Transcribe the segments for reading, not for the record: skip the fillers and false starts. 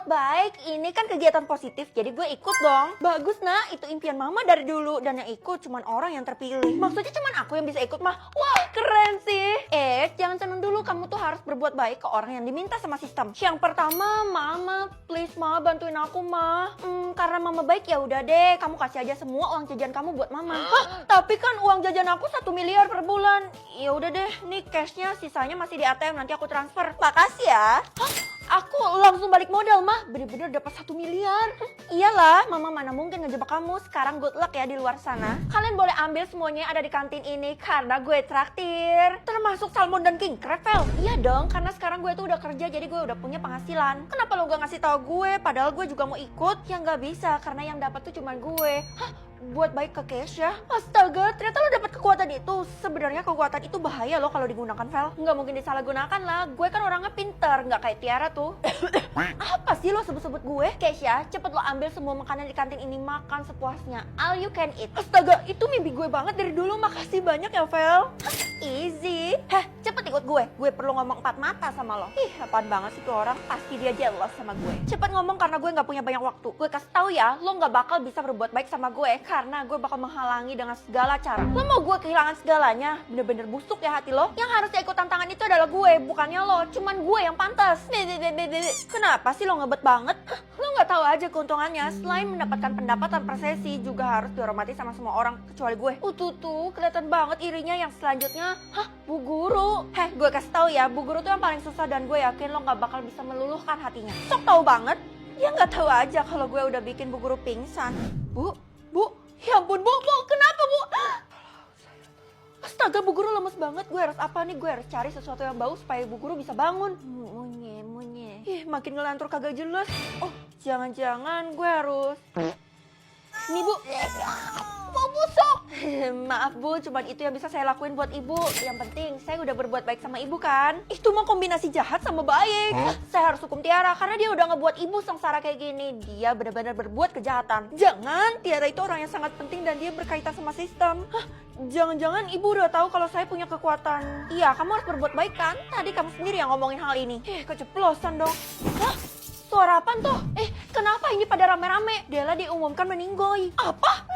berbuat baik, ini kan kegiatan positif, jadi gue ikut dong. Bagus nah, itu impian mama dari dulu. Dan yang ikut cuman orang yang terpilih. Maksudnya cuman aku yang bisa ikut mah. Wah keren sih. Jangan seneng dulu, kamu tuh harus berbuat baik ke orang yang diminta sama sistem. Yang pertama, mama, please ma, bantuin aku ma. Karena mama baik ya udah deh, kamu kasih aja semua uang jajan kamu buat mama. Hah, tapi kan uang jajan aku 1 miliar per bulan. Ya udah deh, nih cashnya, sisanya masih di ATM, nanti aku transfer. Makasih ya. Hah? Aku langsung balik modal mah, bener-bener dapat 1 miliar. Iyalah, mama mana mungkin ngejebak kamu. Sekarang good luck ya di luar sana. Kalian boleh ambil semuanya yang ada di kantin ini karena gue traktir. Termasuk salmon dan king crab, Vel. Iya dong, karena sekarang gue tuh udah kerja jadi gue udah punya penghasilan. Kenapa lo gak ngasih tahu gue? Padahal gue juga mau ikut. Ya nggak bisa karena yang dapat tuh cuman gue. Hah? Buat baik ke Keisha? Astaga, ternyata lo dapat kekuatan itu. Sebenarnya kekuatan itu bahaya lo kalau digunakan, Vel. Nggak mungkin disalahgunakan lah. Gue kan orangnya pinter, nggak kayak Tiara tuh. Apa sih lo sebut-sebut gue? Keisha, cepet lo ambil semua makanan di kantin ini, makan sepuasnya. All you can eat. Astaga, itu mimpi gue banget dari dulu. Makasih banyak ya, Vel. Easy. Heh, cepet ikut gue. Gue perlu ngomong 4 mata sama lo. Ih, apaan banget sih tuh orang. Pasti dia jealous sama gue. Cepet ngomong karena gue nggak punya banyak waktu. Gue kasih tahu ya, lo nggak bakal bisa berbuat baik sama gue karena gue bakal menghalangi dengan segala cara. Lo mau gue kehilangan segalanya? Bener-bener busuk ya hati lo. Yang harusnya ikut tantangan itu adalah gue, bukannya lo. Cuman gue yang pantas. Kenapa sih lo ngebet banget? Lo nggak tahu aja keuntungannya. Selain mendapatkan pendapatan per sesi, juga harus dihormati sama semua orang kecuali gue. Tuh, kelihatan banget irinya yang selanjutnya. Hah, Bu Guru? Heh, gue kasih tahu ya, Bu Guru tuh yang paling susah dan gue yakin lo nggak bakal bisa meluluhkan hatinya. Sok tahu banget. Ya nggak tahu aja kalau gue udah bikin Bu Guru pingsan. Bu, ya ampun Bu, kenapa Bu? Astaga, Bu Guru lemes banget. Gue harus apa nih? Gue harus cari sesuatu yang bau supaya Bu Guru bisa bangun. Munye. Ih, makin ngelantur kagak jelas. Oh, jangan-jangan gue harus... Nih Bu, mau busuk. Maaf Bu, cuman itu yang bisa saya lakuin buat ibu. Yang penting saya udah berbuat baik sama ibu kan. Itu mah kombinasi jahat sama baik. Saya harus hukum Tiara karena dia udah ngebuat ibu sengsara kayak gini. Dia benar-benar berbuat kejahatan. Jangan, Tiara itu orang yang sangat penting dan dia berkaitan sama sistem. Hah? Jangan-jangan ibu udah tahu kalau saya punya kekuatan. Iya, kamu harus berbuat baik kan? Tadi kamu sendiri yang ngomongin hal ini. Keceplosan dong. Hah? Suara apaan tuh? Kenapa ini pada rame-rame? Della diumumkan meninggoy. Apa?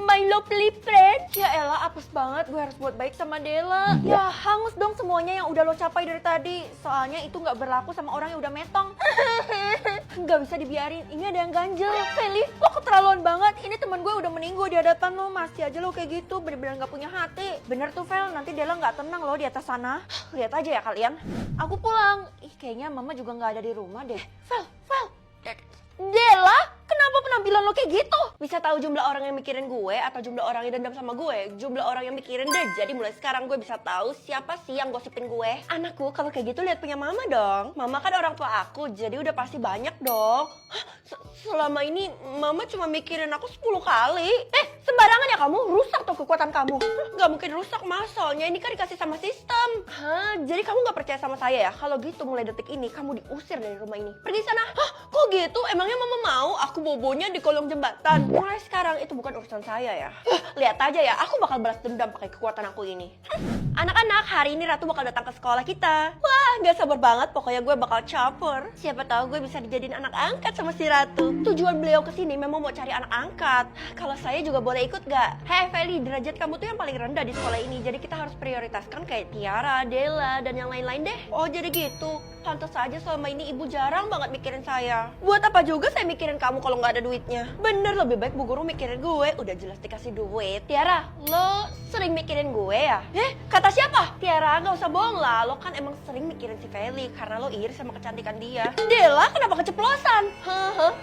My lovely friend. Ya elah, apes banget. Gue harus buat baik sama Della. Ya, hangus dong semuanya yang udah lo capai dari tadi. Soalnya itu nggak berlaku sama orang yang udah metong. Nggak bisa dibiarin. Ini ada yang ganjel. Feli, lo keterlaluan banget. Ini temen gue udah meninggoy di hadapan lo. Masih aja lo kayak gitu. Bener-bener nggak punya hati. Bener tuh, Fel. Nanti Della nggak tenang lo di atas sana. Lihat aja ya kalian. Aku pulang. Kayaknya mama juga nggak ada di rumah deh. Fel. Della, kenapa penampilan lo kayak gitu? Bisa tahu jumlah orang yang mikirin gue atau jumlah orang yang dendam sama gue? Jumlah orang yang mikirin deh. Jadi mulai sekarang gue bisa tahu siapa sih yang gosipin gue. Anakku, kalau kayak gitu lihat punya mama dong. Mama kan orang tua aku, jadi udah pasti banyak dong. Hah? Selama ini mama cuma mikirin aku 10 kali. Sembarangan ya kamu, rusak tuh kekuatan kamu. Gak mungkin rusak mas, soalnya ini kan dikasih sama sistem. Hah, jadi kamu gak percaya sama saya ya? Kalau gitu mulai detik ini kamu diusir dari rumah ini. Pergi sana. Hah, kok gitu? Emangnya mama mau aku bobonya di kolong jembatan? Mulai sekarang itu bukan urusan saya ya. Lihat aja ya, aku bakal balas dendam pakai kekuatan aku ini. Anak-anak, hari ini Ratu bakal datang ke sekolah kita. Wah, gak sabar banget, pokoknya gue bakal caper. Siapa tahu gue bisa dijadiin anak angkat sama si Ratu. Tujuan beliau kesini memang mau cari anak angkat. Kalau saya juga boleh ikut gak? Hei Feli, derajat kamu tuh yang paling rendah di sekolah ini. Jadi kita harus prioritaskan kayak Tiara, Della, dan yang lain-lain deh. Oh jadi gitu. Pantes aja selama ini ibu jarang banget mikirin saya. Buat apa juga saya mikirin kamu kalau nggak ada duitnya? Bener, lebih baik Bu Guru mikirin gue. Udah jelas dikasih duit. Tiara, lo sering mikirin gue ya? Kata siapa? Tiara, nggak usah bohong lah. Lo kan emang sering mikirin si Feli karena lo iri sama kecantikan dia. Della, kenapa keceplosan?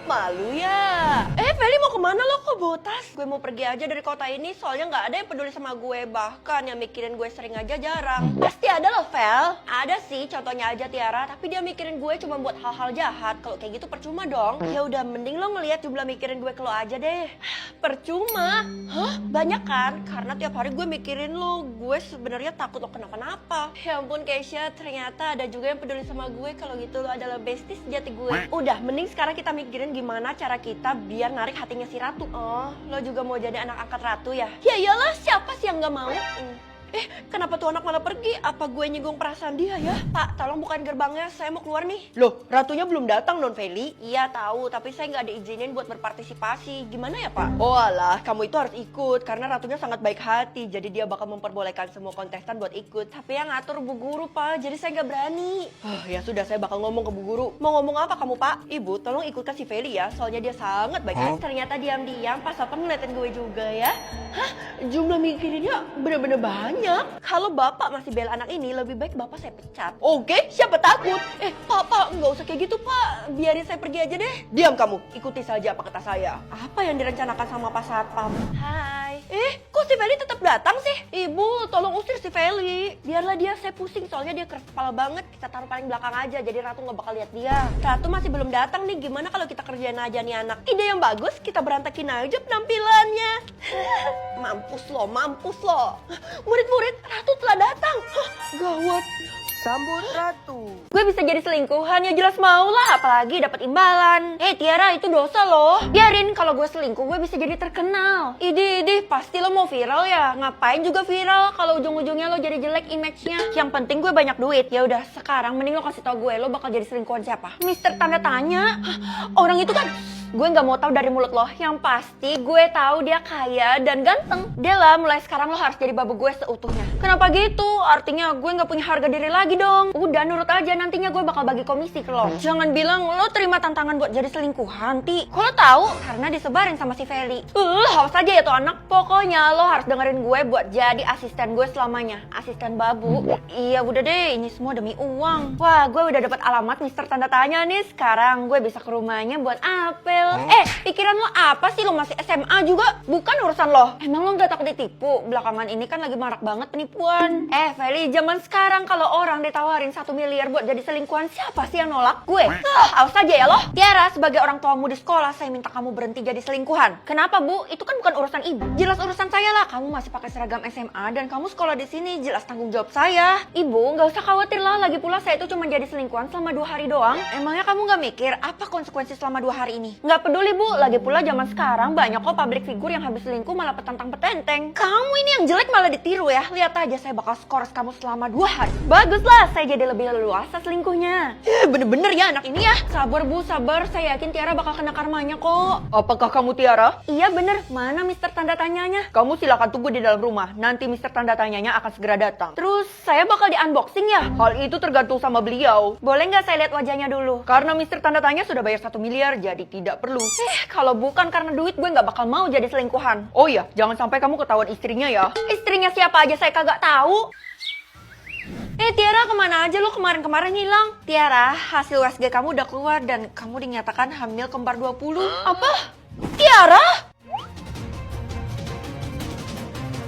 Malu ya? Feli mau kemana lo? Kok botas? Gue mau pergi aja dari kota ini soalnya nggak ada yang peduli sama gue. Bahkan yang mikirin gue sering aja jarang. Pasti ada loh, Fel. Ada sih, contohnya aja Tiara. Tapi dia mikirin gue cuma buat hal-hal jahat. Kalau kayak gitu percuma dong. Ya udah, mending lo ngelihat jumlah mikirin gue ke lo aja deh. Percuma? Hah? Banyak kan? Karena tiap hari gue mikirin lo. Gue sebenarnya takut lo kenapa-napa. Ya ampun Keisha, ternyata ada juga yang peduli sama gue. Kalau gitu lo adalah bestie sejati gue. Udah, mending sekarang kita mikirin gimana cara kita biar narik hatinya si Ratu. Oh, lo juga mau jadi anak angkat Ratu ya? Ya iyalah, siapa sih yang gak mau? Kenapa tuh anak malah pergi? Apa gue nyinggung perasaan dia ya? Pak, tolong bukain gerbangnya, saya mau keluar nih. Loh, ratunya belum datang non Feli? Iya tahu, tapi saya nggak diizinin buat berpartisipasi. Gimana ya Pak? Oh alah, kamu itu harus ikut karena ratunya sangat baik hati. Jadi dia bakal memperbolehkan semua kontestan buat ikut. Tapi yang ngatur Bu Guru Pak, jadi saya nggak berani. Ya sudah, saya bakal ngomong ke Bu Guru. Mau ngomong apa kamu Pak? Ibu, tolong ikutkan si Feli ya, soalnya dia sangat baik hati. Ternyata diam-diam Pak Sapam ngeliatin gue juga ya. Hah? Jumlah mikirinnya bener-bener banyak. Kalau Bapak masih bela anak ini, lebih baik Bapak saya pecat. Oke, siapa takut? Pak, nggak usah kayak gitu Pak. Biarin saya pergi aja deh. Diam kamu, ikuti saja apa kata saya. Apa yang direncanakan sama Pak Satpam? Hai. Kok si Feli tetap datang sih? Ibu, tolong usir si Feli. Biarlah dia, saya pusing soalnya dia keras kepala banget. Kita taruh paling belakang aja, jadi Ratu nggak bakal lihat dia. Ratu masih belum datang nih, gimana kalau kita kerjain aja nih anak? Ide yang bagus, kita berantakin aja penampilannya. Mampus lo. Murid-murid, Ratu telah datang. Gawat. Sambut Ratu. Gue bisa jadi selingkuhan ya jelas mau lah, apalagi dapat imbalan. Tiara, itu dosa loh. Biarin, kalau gue selingkuh gue bisa jadi terkenal. Idih, pasti lo mau viral ya. Ngapain juga viral kalau ujung-ujungnya lo jadi jelek image-nya. Yang penting gue banyak duit. Ya udah, sekarang mending lo kasih tau gue lo bakal jadi selingkuhan siapa. Mister tanda tanya. Orang itu kan gue nggak mau tahu dari mulut lo. Yang pasti gue tahu dia kaya dan ganteng. Dela, mulai sekarang lo harus jadi babu gue seutuhnya. Kenapa gitu? Artinya gue nggak punya harga diri lagi dong. Udah nurut aja, nantinya gue bakal bagi komisi ke lo. Jangan bilang lo terima tantangan buat jadi selingkuhan, Ti. Kok lo tahu? Karena disebarin sama si Feli. Haus aja ya tuh anak. Pokoknya lo harus dengerin gue buat jadi asisten gue selamanya. Asisten babu. Iya udah deh, ini semua demi uang. Wah, gue udah dapat alamat Mister tanda tanya nih. Sekarang gue bisa ke rumahnya buat apel. Pikiran lo apa sih? Lo masih SMA juga? Bukan urusan lo. Emang lo gak takut ditipu? Belakangan ini kan lagi marak banget penipuan. Feli, zaman sekarang kalau orang ditawarin 1 miliar buat jadi selingkuhan, siapa sih yang nolak? Gue. Awas aja ya lo. Tiara, sebagai orang tuamu di sekolah, saya minta kamu berhenti jadi selingkuhan. Kenapa Bu? Itu kan bukan urusan ibu. Jelas urusan saya lah. Kamu masih pakai seragam SMA dan kamu sekolah di sini, jelas tanggung jawab saya. Ibu, gak usah khawatir lah. Lagi pula saya itu cuma jadi selingkuhan selama 2 hari doang. Emangnya kamu gak mikir apa konsekuensi selama 2 hari ini? Gak peduli Bu, lagi pula zaman sekarang banyak kok public figure yang habis selingkuh malah petantang petenteng. Kamu ini yang jelek malah ditiru ya. Lihat aja saya bakal skors kamu selama 2 hari. Baguslah, saya jadi lebih leluasa selingkuhnya. Bener-bener ya anak ini ya. Sabar Bu, sabar. Saya yakin Tiara bakal kena karmanya kok. Apakah kamu Tiara? Iya bener. Mana Mister tanda tanyanya? Kamu silakan tunggu di dalam rumah. Nanti Mister tanda tanyanya akan segera datang. Terus saya bakal di unboxing ya? Hal itu tergantung sama beliau. Boleh nggak saya lihat wajahnya dulu? Karena Mister tanda tanya sudah bayar 1 miliar, jadi tidak perlu. Kalau bukan karena duit, gue nggak bakal mau jadi selingkuhan. Oh iya, jangan sampai kamu ketahuan istrinya ya. Istrinya siapa aja saya kagak tahu. Tiara, kemana aja lu kemarin-kemarin hilang? Tiara, hasil USG kamu udah keluar dan kamu dinyatakan hamil kembar 20. Apa? Tiara?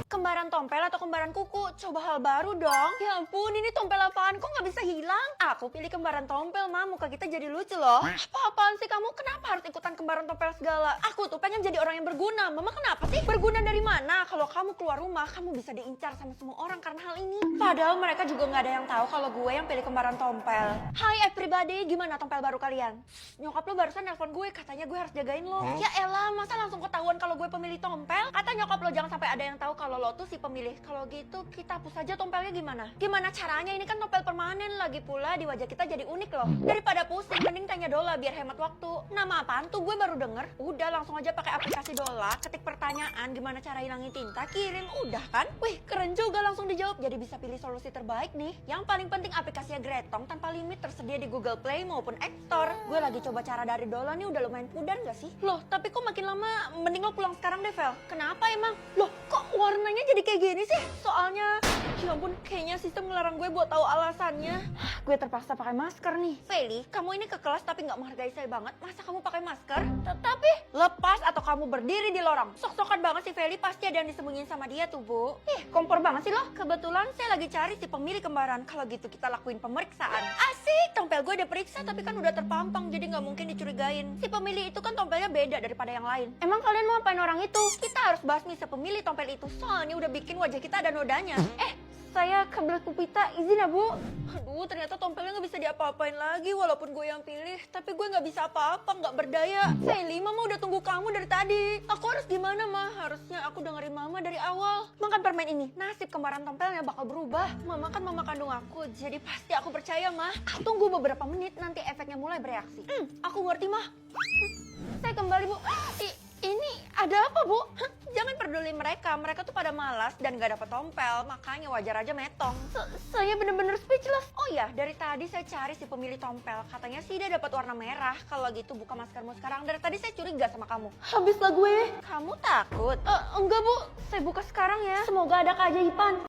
Kembaran tompel atau kembaran kuku? Coba hal baru dong. Ya ampun, ini tompel apaan? Kok nggak bisa hilang? Aku pilih kembaran tompel, Ma. Muka kita jadi lucu loh. Apa-apaan sih kamu? Kenapa harus ikutan kembaran tompel segala? Aku tuh pengen jadi orang yang berguna. Mama kenapa sih? Berguna dari mana? Kalau kamu keluar rumah, kamu bisa diincar sama semua orang karena hal ini. Padahal mereka juga nggak ada yang tahu kalau gue yang pilih kembaran tompel. Hai everybody, gimana tompel baru kalian? Nyokap lo barusan nelpon gue, katanya gue harus jagain lo. Ya elah, masa langsung ketahuan kalau gue pemilih tompel? Kata nyokap lo jangan sampai ada yang tahu kalau lo tuh si pemilih. Kalau gitu kita hapus saja tompelnya gimana? Gimana caranya? Ini kan tompel permanen. Lagi pula di wajah kita jadi unik loh. Daripada pusing, mending tanya Dola biar hemat waktu. Nama apaan tuh? Gue baru denger. Udah langsung aja pakai aplikasi Dola, ketik pertanyaan gimana cara hilangin tinta, kirim, udah kan? Wih, keren juga langsung dijawab. Jadi bisa pilih solusi terbaik nih. Yang paling penting aplikasinya Gretong tanpa limit, tersedia di Google Play maupun App Store. Gue lagi coba cara dari Dola nih, udah lumayan pudar gak sih? Loh, tapi kok makin lama mending lo pulang sekarang deh, Vel. Kenapa emang? Loh, kok warnanya jadi kayak gini sih? Soalnya, ya ampun, kayaknya sistem ngelarang gue buat tahu alasannya. Gue terpaksa pakai masker nih. Feli, kamu ini ke kelas tapi nggak menghargai saya banget. Masa kamu pakai masker? Tapi lepas atau kamu berdiri di lorong. Sok-sokan banget sih Feli, pasti ada yang disembunyiin sama dia tuh, Bu. Kompor banget sih lo. Kebetulan saya lagi cari si pemilik kembaran. Kalau gitu kita lakuin pemeriksaan. Asik, tompel gue udah periksa tapi kan udah terpampang, jadi nggak mungkin dicurigain. Si pemilih itu kan tompelnya beda daripada yang lain. Emang kalian mau apain orang itu? Kita harus basmi si pemilih tompel itu, soalnya udah bikin wajah kita ada nodanya. saya kebelet pupita, izin ya Bu. Aduh, ternyata tompelnya nggak bisa diapa-apain lagi walaupun gue yang pilih. Tapi gue nggak bisa apa-apa, nggak berdaya. Saya Lima mah udah tunggu kamu dari tadi. Aku harus gimana mah? Harusnya aku dengerin mama dari awal. Makan permen ini, nasib kembaran tompelnya bakal berubah. Mama kan mama kandung aku, jadi pasti aku percaya mah. Tunggu beberapa menit, nanti efeknya mulai bereaksi. Aku ngerti mah. Saya kembali Bu. Ini ada apa Bu? Jangan peduli mereka tuh pada malas dan gak dapat tompel, makanya wajar aja metong. Saya bener-bener speechless. Oh ya, dari tadi saya cari si pemilik tompel, katanya sih dia dapat warna merah. Kalau gitu buka maskermu sekarang, dari tadi saya curiga sama kamu. Habislah gue. Kamu takut? Enggak Bu, saya buka sekarang ya. Semoga ada keajaiban.